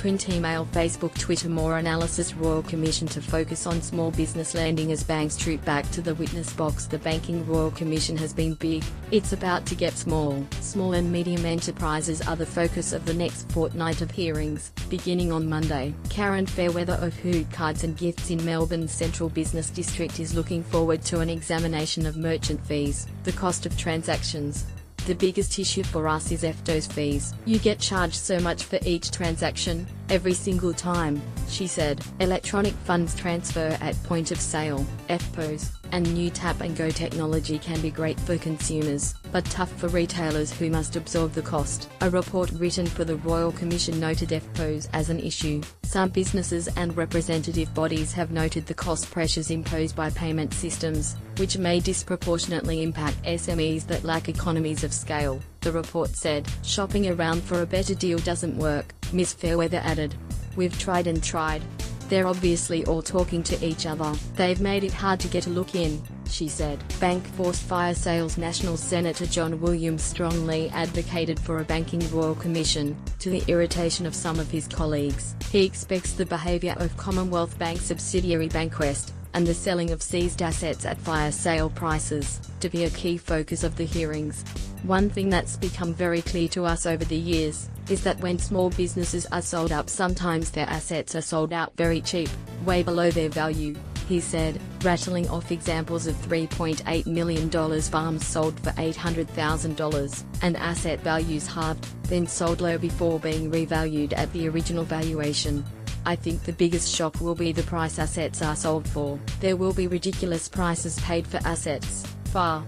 print, email, Facebook, Twitter. More analysis. Royal Commission to focus on small business lending as banks troop back to the witness box. The Banking Royal Commission has been big. It's about to get small and medium enterprises are the focus of the next fortnight of hearings, beginning on Monday. Karen Fairweather of Hood Cards and Gifts in Melbourne's Central Business District is looking forward to an examination of merchant fees, the cost of transactions. The biggest issue for us is EFTO's fees. You get charged so much for each transaction, every single time, she said. Electronic funds transfer at point of sale, EFTPOS, and new tap and go technology can be great for consumers, but tough for retailers who must absorb the cost. A report written for the Royal Commission noted EFTPOS as an issue. Some businesses and representative bodies have noted the cost pressures imposed by payment systems, which may disproportionately impact SMEs that lack economies of scale. The report said, shopping around for a better deal doesn't work, Ms. Fairweather added. We've tried and tried. They're obviously all talking to each other. They've made it hard to get a look in, she said. Bank forced fire sales. National Senator John Williams strongly advocated for a Banking Royal Commission, to the irritation of some of his colleagues. He expects the behaviour of Commonwealth Bank subsidiary Bankwest, and the selling of seized assets at fire sale prices, to be a key focus of the hearings. One thing that's become very clear to us over the years, is that when small businesses are sold up, sometimes their assets are sold out very cheap, way below their value, he said, rattling off examples of $3.8 million farms sold for $800,000, and asset values halved, then sold low before being revalued at the original valuation. I think the biggest shock will be the price assets are sold for. There will be ridiculous prices paid for assets, far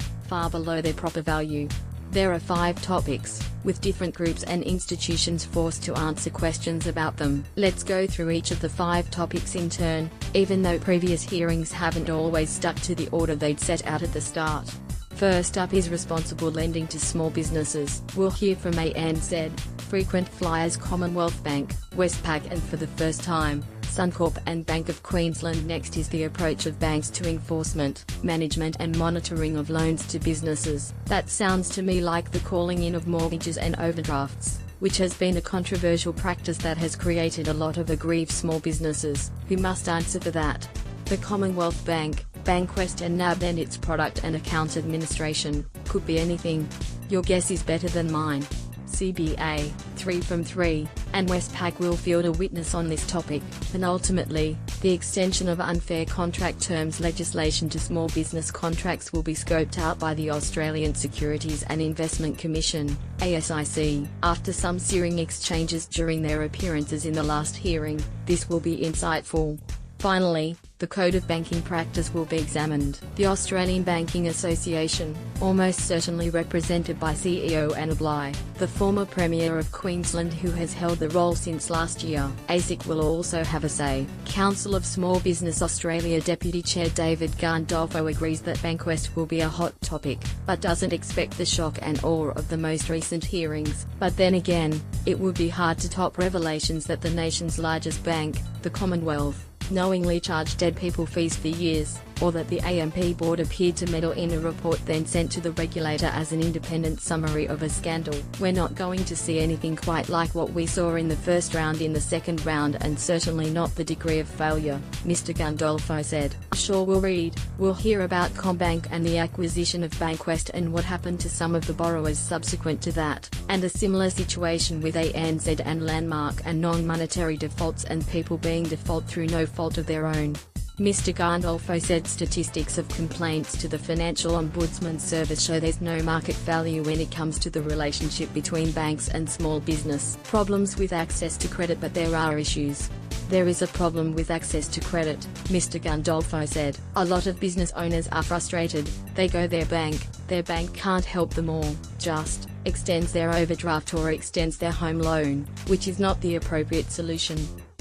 below their proper value. There are 5 topics, with different groups and institutions forced to answer questions about them. Let's go through each of the 5 topics in turn, even though previous hearings haven't always stuck to the order they'd set out at the start. First up is responsible lending to small businesses. We'll hear from ANZ, frequent flyers Commonwealth Bank, Westpac and for the first time, Suncorp and Bank of Queensland. Next is the approach of banks to enforcement, management and monitoring of loans to businesses. That sounds to me like the calling in of mortgages and overdrafts, which has been a controversial practice that has created a lot of aggrieved small businesses, who must answer for that. The Commonwealth Bank, Bankwest and NAB and its Product and Account Administration, could be anything. Your guess is better than mine. CBA, 3 from 3, and Westpac will field a witness on this topic. And ultimately, the extension of unfair contract terms legislation to small business contracts will be scoped out by the Australian Securities and Investment Commission, ASIC. After some searing exchanges during their appearances in the last hearing, this will be insightful. Finally, the Code of Banking Practice will be examined. The Australian Banking Association, almost certainly represented by CEO Anna Bligh, the former Premier of Queensland who has held the role since last year. ASIC will also have a say. Council of Small Business Australia Deputy Chair David Gandolfo agrees that Bankwest will be a hot topic, but doesn't expect the shock and awe of the most recent hearings. But then again, it would be hard to top revelations that the nation's largest bank, the Commonwealth, knowingly charged dead people fees for years, or that the AMP board appeared to meddle in a report then sent to the regulator as an independent summary of a scandal. We're not going to see anything quite like what we saw in the first round in the second round, and certainly not the degree of failure, Mr. Gandolfo said. Sure, we'll read, we'll hear about CommBank and the acquisition of Bankwest and what happened to some of the borrowers subsequent to that, and a similar situation with ANZ and Landmark and non-monetary defaults and people being default through no fault of their own. Mr. Gandolfo said statistics of complaints to the Financial Ombudsman Service show there's no market value when it comes to the relationship between banks and small business. Problems with access to credit, but there are issues. There is a problem with access to credit, Mr. Gandolfo said. A lot of business owners are frustrated. They go their bank can't help them all, just extends their overdraft or extends their home loan, which is not the appropriate solution.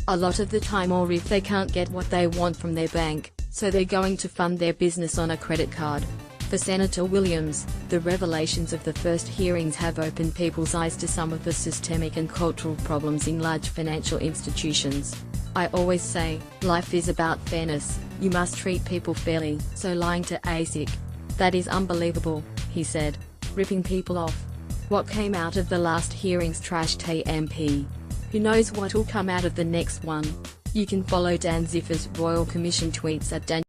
A lot of the time, or if they can't get what they want from their bank, so they're going to fund their business on a credit card. For Senator Williams, the revelations of the first hearings have opened people's eyes to some of the systemic and cultural problems in large financial institutions. I always say, life is about fairness, you must treat people fairly, so lying to ASIC, that is unbelievable, he said, ripping people off. What came out of the last hearings trashed AMP. Who knows what'll come out of the next one? You can follow Dan Ziffer's Royal Commission tweets at Dan